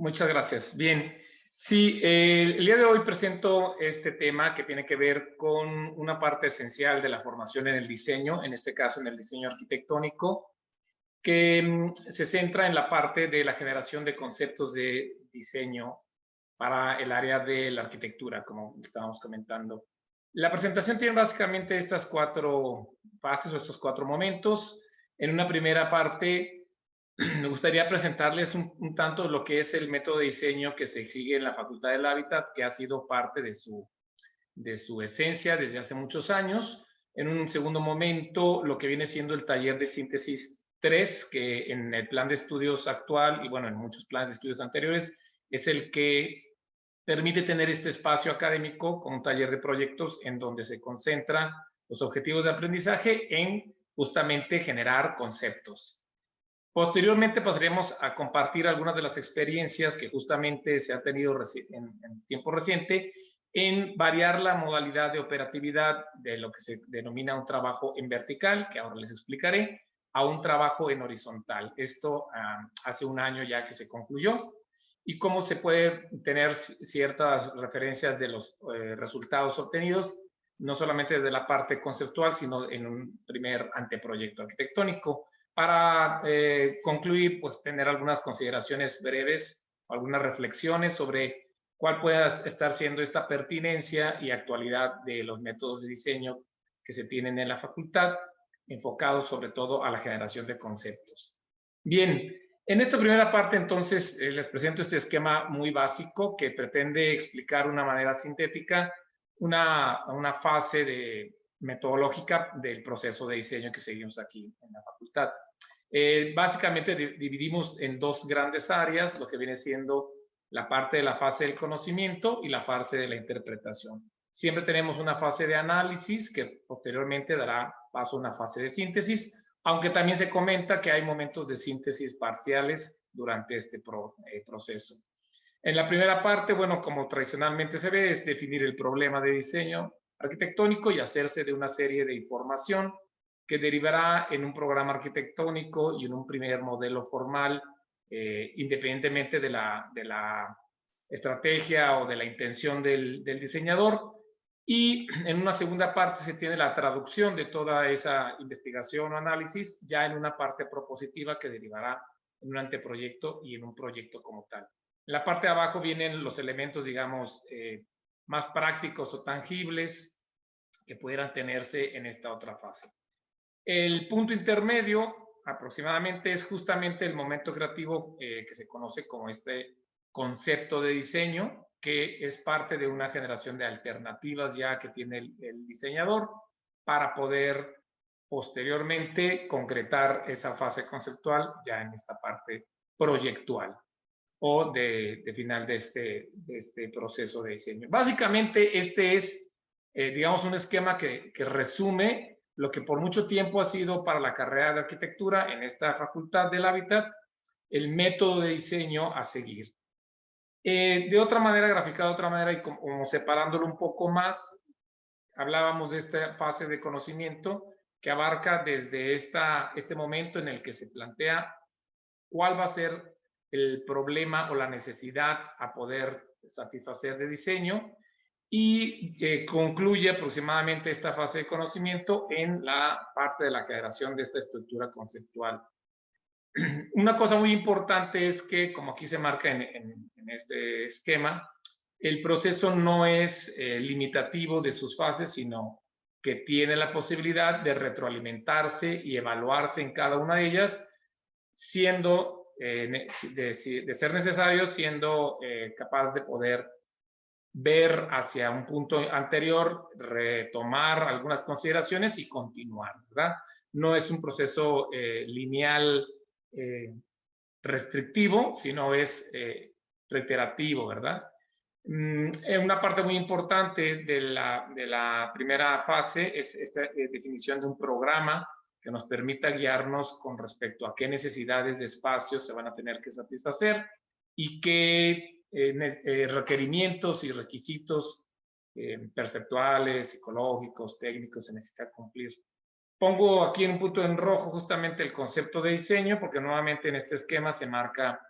Muchas gracias. Bien, sí, el día de hoy presento este tema que tiene que ver con una parte esencial de la formación en el diseño, en este caso en el diseño arquitectónico, que se centra en la parte de la generación de conceptos de diseño para el área de la arquitectura, como estábamos comentando. La presentación tiene básicamente estas cuatro fases o estos cuatro momentos. En una primera parte me gustaría presentarles un tanto lo que es el método de diseño que se sigue en la Facultad del Hábitat, que ha sido parte de su esencia desde hace muchos años. En un segundo momento, lo que viene siendo el taller de síntesis 3, que en el plan de estudios actual y bueno, en muchos planes de estudios anteriores, es el que permite tener este espacio académico con un taller de proyectos en donde se concentra los objetivos de aprendizaje en justamente generar conceptos. Posteriormente pasaríamos a compartir algunas de las experiencias que justamente se han tenido en tiempo reciente en variar la modalidad de operatividad de lo que se denomina un trabajo en vertical, que ahora les explicaré, a un trabajo en horizontal. Esto hace un año ya que se concluyó y cómo se puede tener ciertas referencias de los resultados obtenidos, no solamente desde la parte conceptual, sino en un primer anteproyecto arquitectónico. Para concluir, pues tener algunas consideraciones breves, algunas reflexiones sobre cuál pueda estar siendo esta pertinencia y actualidad de los métodos de diseño que se tienen en la facultad, enfocados sobre todo a la generación de conceptos. Bien, en esta primera parte entonces les presento este esquema muy básico que pretende explicar de una manera sintética una fase metodológica del proceso de diseño que seguimos aquí en la facultad. Básicamente dividimos en dos grandes áreas, lo que viene siendo la parte de la fase del conocimiento y la fase de la interpretación. Siempre tenemos una fase de análisis que posteriormente dará paso a una fase de síntesis, aunque también se comenta que hay momentos de síntesis parciales durante este proceso. En la primera parte, bueno, como tradicionalmente se ve, es definir el problema de diseño arquitectónico y hacerse de una serie de información que derivará en un programa arquitectónico y en un primer modelo formal, independientemente de la estrategia o de la intención del diseñador. Y en una segunda parte se tiene la traducción de toda esa investigación o análisis ya en una parte propositiva que derivará en un anteproyecto y en un proyecto como tal. En la parte de abajo vienen los elementos, digamos, más prácticos o tangibles que pudieran tenerse en esta otra fase. El punto intermedio aproximadamente es justamente el momento creativo que se conoce como este concepto de diseño, que es parte de una generación de alternativas ya que tiene el diseñador para poder posteriormente concretar esa fase conceptual ya en esta parte proyectual o de final de este proceso de diseño. Básicamente este es, digamos, un esquema que resume lo que por mucho tiempo ha sido para la carrera de arquitectura en esta facultad del Hábitat, el método de diseño a seguir. De otra manera, graficado de otra manera y como separándolo un poco más, hablábamos de esta fase de conocimiento que abarca desde este momento en el que se plantea cuál va a ser el problema o la necesidad a poder satisfacer de diseño y concluye aproximadamente esta fase de conocimiento en la parte de la generación de esta estructura conceptual. Una cosa muy importante es que, como aquí se marca en este esquema, el proceso no es limitativo de sus fases, sino que tiene la posibilidad de retroalimentarse y evaluarse en cada una de ellas, siendo, de ser necesario, siendo capaz de poder ver hacia un punto anterior, retomar algunas consideraciones y continuar, ¿verdad? No es un proceso lineal restrictivo, sino es reiterativo, ¿verdad? Una parte muy importante de la primera fase es esta definición de un programa que nos permita guiarnos con respecto a qué necesidades de espacio se van a tener que satisfacer y qué requerimientos y requisitos perceptuales, psicológicos, técnicos se necesita cumplir. Pongo aquí en un punto en rojo justamente el concepto de diseño, porque nuevamente en este esquema se marca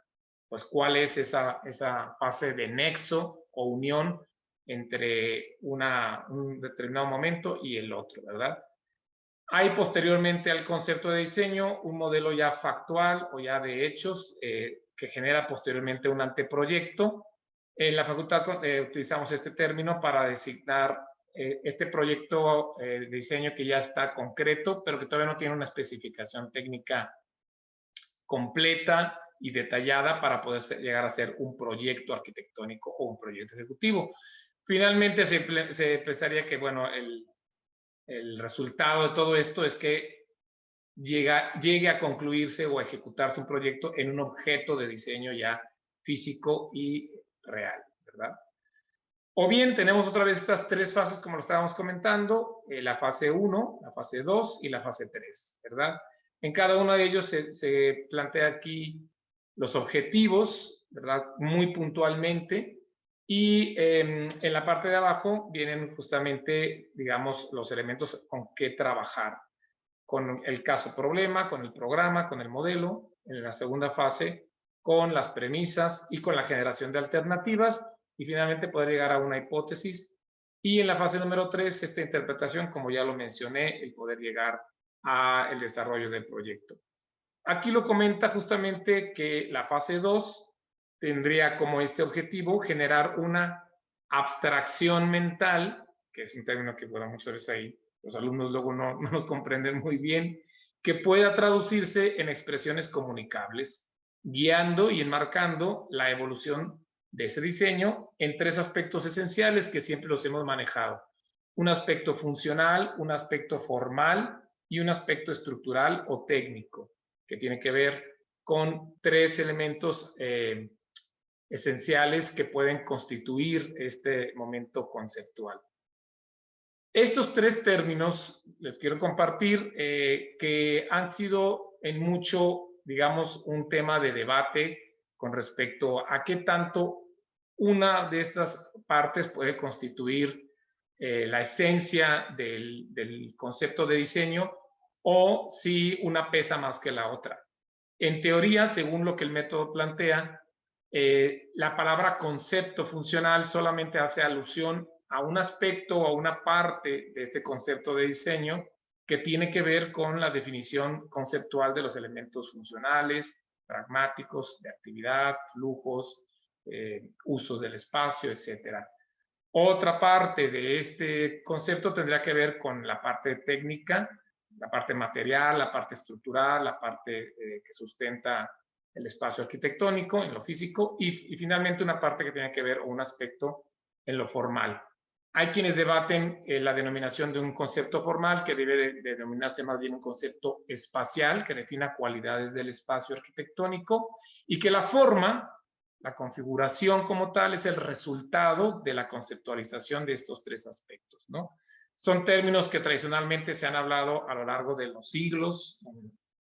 pues cuál es esa fase de nexo o unión entre un determinado momento y el otro, ¿verdad? Hay posteriormente al concepto de diseño un modelo ya factual o ya de hechos que genera posteriormente un anteproyecto. En la facultad utilizamos este término para designar este proyecto de diseño que ya está concreto, pero que todavía no tiene una especificación técnica completa y detallada para poder llegar a ser un proyecto arquitectónico o un proyecto ejecutivo. Finalmente se pensaría que, bueno, el resultado de todo esto es que llegue a concluirse o a ejecutarse un proyecto en un objeto de diseño ya físico y real, ¿verdad? O bien tenemos otra vez estas tres fases como lo estábamos comentando, la fase 1, la fase 2 y la fase 3, ¿verdad? En cada uno de ellos se plantea aquí los objetivos, ¿verdad? Muy puntualmente. Y en la parte de abajo vienen justamente, digamos, los elementos con que trabajar. Con el caso problema, con el programa, con el modelo. En la segunda fase, con las premisas y con la generación de alternativas. Y finalmente poder llegar a una hipótesis. Y en la fase número 3, esta interpretación, como ya lo mencioné, el poder llegar al desarrollo del proyecto. Aquí lo comenta justamente que la fase 2 tendría como este objetivo generar una abstracción mental, que es un término que, bueno, muchas veces ahí los alumnos luego no nos comprenden muy bien, que pueda traducirse en expresiones comunicables, guiando y enmarcando la evolución de ese diseño en tres aspectos esenciales que siempre los hemos manejado. Un aspecto funcional, un aspecto formal y un aspecto estructural o técnico, que tiene que ver con tres elementos esenciales que pueden constituir este momento conceptual. Estos tres términos les quiero compartir que han sido en mucho, digamos, un tema de debate con respecto a qué tanto una de estas partes puede constituir la esencia del concepto de diseño o si una pesa más que la otra. En teoría, según lo que el método plantea, la palabra concepto funcional solamente hace alusión a un aspecto o a una parte de este concepto de diseño que tiene que ver con la definición conceptual de los elementos funcionales, pragmáticos, de actividad, flujos, usos del espacio, etc. Otra parte de este concepto tendría que ver con la parte técnica, la parte material, la parte estructural, la parte que sustenta el espacio arquitectónico en lo físico y finalmente una parte que tiene que ver o un aspecto en lo formal. Hay quienes debaten la denominación de un concepto formal que debe denominarse más bien un concepto espacial que defina cualidades del espacio arquitectónico y que la forma, la configuración como tal, es el resultado de la conceptualización de estos tres aspectos, ¿no? Son términos que tradicionalmente se han hablado a lo largo de los siglos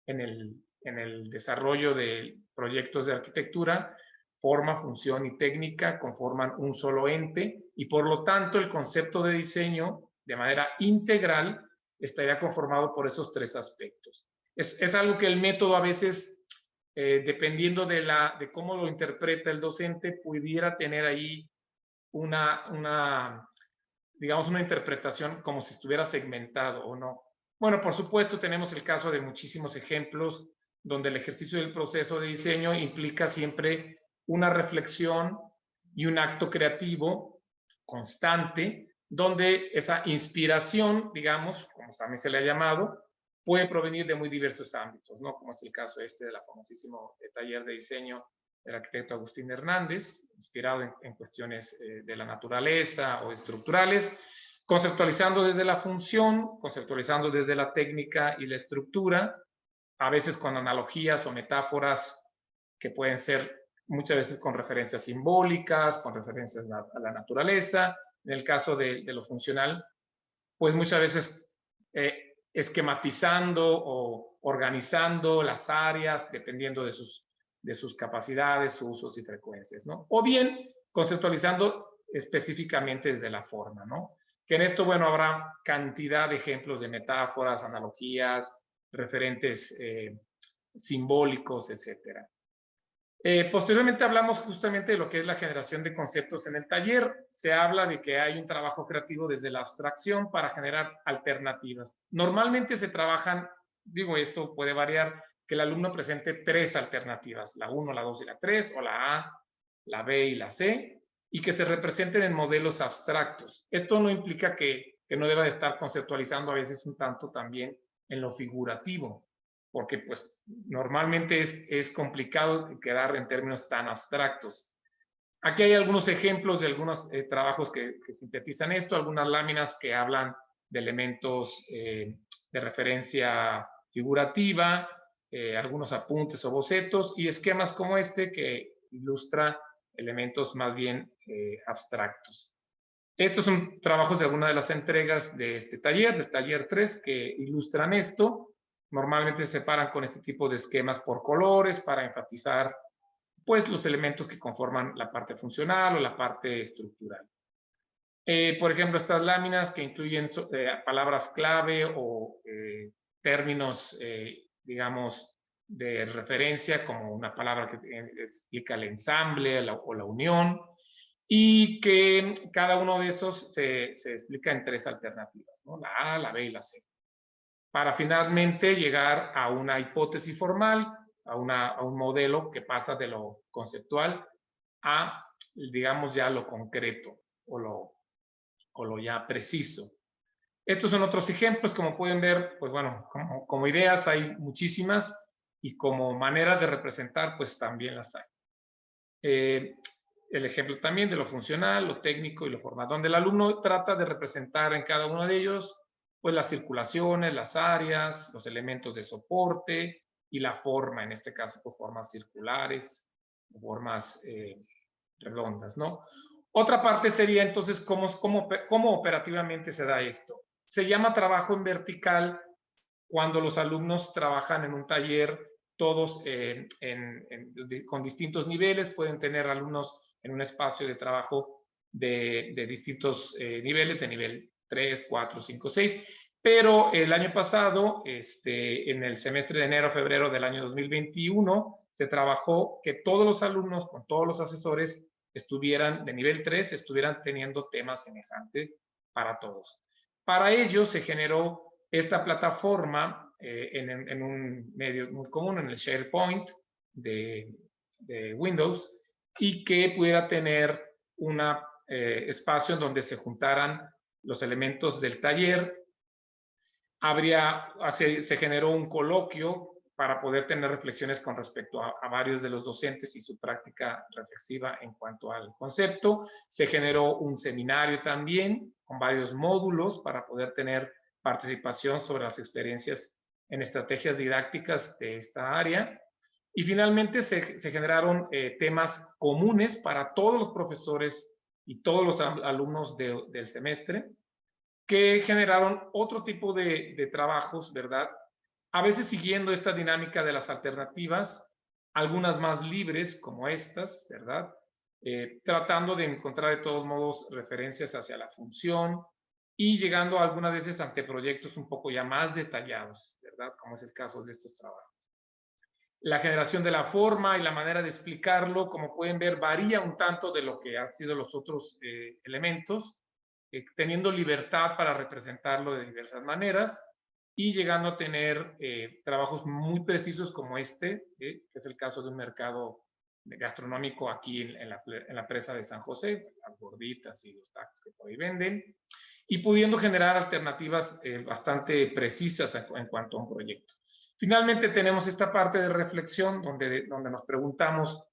en el desarrollo de proyectos de arquitectura. Forma, función y técnica conforman un solo ente y por lo tanto el concepto de diseño de manera integral estaría conformado por esos tres aspectos. Es algo que el método a veces, dependiendo de cómo lo interpreta el docente, pudiera tener ahí digamos, una interpretación como si estuviera segmentado o no. Bueno, por supuesto, tenemos el caso de muchísimos ejemplos donde el ejercicio del proceso de diseño implica siempre una reflexión y un acto creativo constante, donde esa inspiración, digamos, como también se le ha llamado, puede provenir de muy diversos ámbitos, ¿no? Como es el caso del famosísimo taller de diseño del arquitecto Agustín Hernández, inspirado en cuestiones de la naturaleza o estructurales, conceptualizando desde la función, conceptualizando desde la técnica y la estructura, a veces con analogías o metáforas que pueden ser muchas veces con referencias simbólicas, con referencias a la naturaleza. En el caso de lo funcional, pues muchas veces esquematizando o organizando las áreas dependiendo de sus capacidades, sus usos y frecuencias, ¿no? O bien conceptualizando específicamente desde la forma, ¿no? Que en esto, bueno, habrá cantidad de ejemplos de metáforas, analogías, referentes simbólicos, etcétera. Posteriormente hablamos justamente de lo que es la generación de conceptos en el taller. Se habla de que hay un trabajo creativo desde la abstracción para generar alternativas. Normalmente se trabajan, digo, esto puede variar, que el alumno presente 3 alternativas, la 1, la 2 y la 3, o la A, la B y la C, y que se representen en modelos abstractos. Esto no implica que no deba de estar conceptualizando a veces un tanto también en lo figurativo, porque pues normalmente es complicado quedar en términos tan abstractos. Aquí hay algunos ejemplos de algunos trabajos que sintetizan esto, algunas láminas que hablan de elementos de referencia figurativa, algunos apuntes o bocetos y esquemas como este que ilustra elementos más bien abstractos. Estos son trabajos de algunas de las entregas de este taller, del taller 3, que ilustran esto. Normalmente se separan con este tipo de esquemas por colores para enfatizar pues, los elementos que conforman la parte funcional o la parte estructural. Por ejemplo, estas láminas que incluyen palabras clave o términos, digamos, de referencia, como una palabra que explica el ensamble o la unión, y que cada uno de esos se explica en 3 alternativas, ¿no? La A, la B y la C, para finalmente llegar a una hipótesis formal, a un modelo que pasa de lo conceptual a, digamos, ya lo concreto o lo ya preciso. Estos son otros ejemplos, como pueden ver, pues bueno, como ideas hay muchísimas y como maneras de representar, pues también las hay. El ejemplo también de lo funcional, lo técnico y lo formal, donde el alumno trata de representar en cada uno de ellos pues las circulaciones, las áreas, los elementos de soporte y la forma, en este caso por formas circulares, formas redondas, ¿no? Otra parte sería entonces cómo operativamente se da esto. Se llama trabajo en vertical cuando los alumnos trabajan en un taller todos con distintos niveles, pueden tener alumnos en un espacio de trabajo de distintos niveles, de nivel 3, 4, 5, 6, pero el año pasado, en el semestre de enero a febrero del año 2021, se trabajó que todos los alumnos con todos los asesores estuvieran de nivel 3, estuvieran teniendo temas semejantes para todos. Para ello se generó esta plataforma en un medio muy común, en el SharePoint de Windows, y que pudiera tener un espacio en donde se juntaran los elementos del taller. Se generó un coloquio para poder tener reflexiones con respecto a varios de los docentes y su práctica reflexiva en cuanto al concepto. Se generó un seminario también con varios módulos para poder tener participación sobre las experiencias en estrategias didácticas de esta área. Y finalmente se generaron temas comunes para todos los profesores y todos los alumnos del semestre, que generaron otro tipo de trabajos, ¿verdad? A veces siguiendo esta dinámica de las alternativas, algunas más libres como estas, ¿verdad? Tratando de encontrar de todos modos referencias hacia la función y llegando algunas veces ante proyectos un poco ya más detallados, ¿verdad? Como es el caso de estos trabajos. La generación de la forma y la manera de explicarlo, como pueden ver, varía un tanto de lo que han sido los otros elementos, teniendo libertad para representarlo de diversas maneras y llegando a tener trabajos muy precisos como este, que es el caso de un mercado gastronómico aquí en la presa de San José, las gorditas y los tacos que por ahí venden, y pudiendo generar alternativas bastante precisas en cuanto a un proyecto. Finalmente tenemos esta parte de reflexión donde nos preguntamos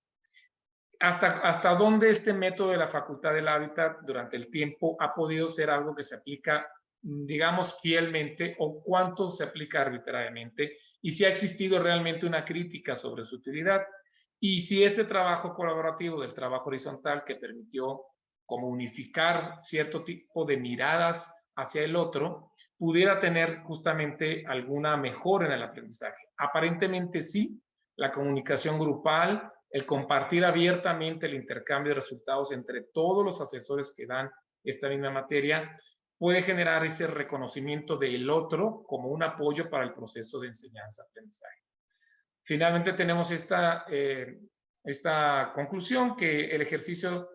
hasta dónde este método de la facultad del hábitat durante el tiempo ha podido ser algo que se aplica, digamos, fielmente o cuánto se aplica arbitrariamente y si ha existido realmente una crítica sobre su utilidad y si este trabajo colaborativo del trabajo horizontal que permitió como unificar cierto tipo de miradas hacia el otro pudiera tener justamente alguna mejora en el aprendizaje. Aparentemente sí, la comunicación grupal, el compartir abiertamente el intercambio de resultados entre todos los asesores que dan esta misma materia, puede generar ese reconocimiento del otro como un apoyo para el proceso de enseñanza-aprendizaje. Finalmente tenemos esta esta conclusión que el ejercicio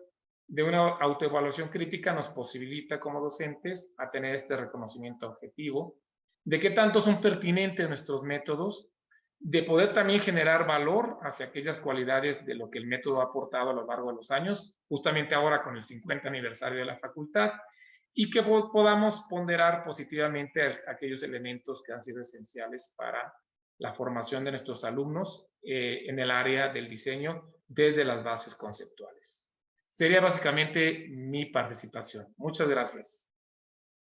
de una autoevaluación crítica nos posibilita como docentes a tener este reconocimiento objetivo de qué tanto son pertinentes nuestros métodos, de poder también generar valor hacia aquellas cualidades de lo que el método ha aportado a lo largo de los años, justamente ahora con el 50 aniversario de la facultad, y que podamos ponderar positivamente aquellos elementos que han sido esenciales para la formación de nuestros alumnos en el área del diseño desde las bases conceptuales. Sería básicamente mi participación. Muchas gracias.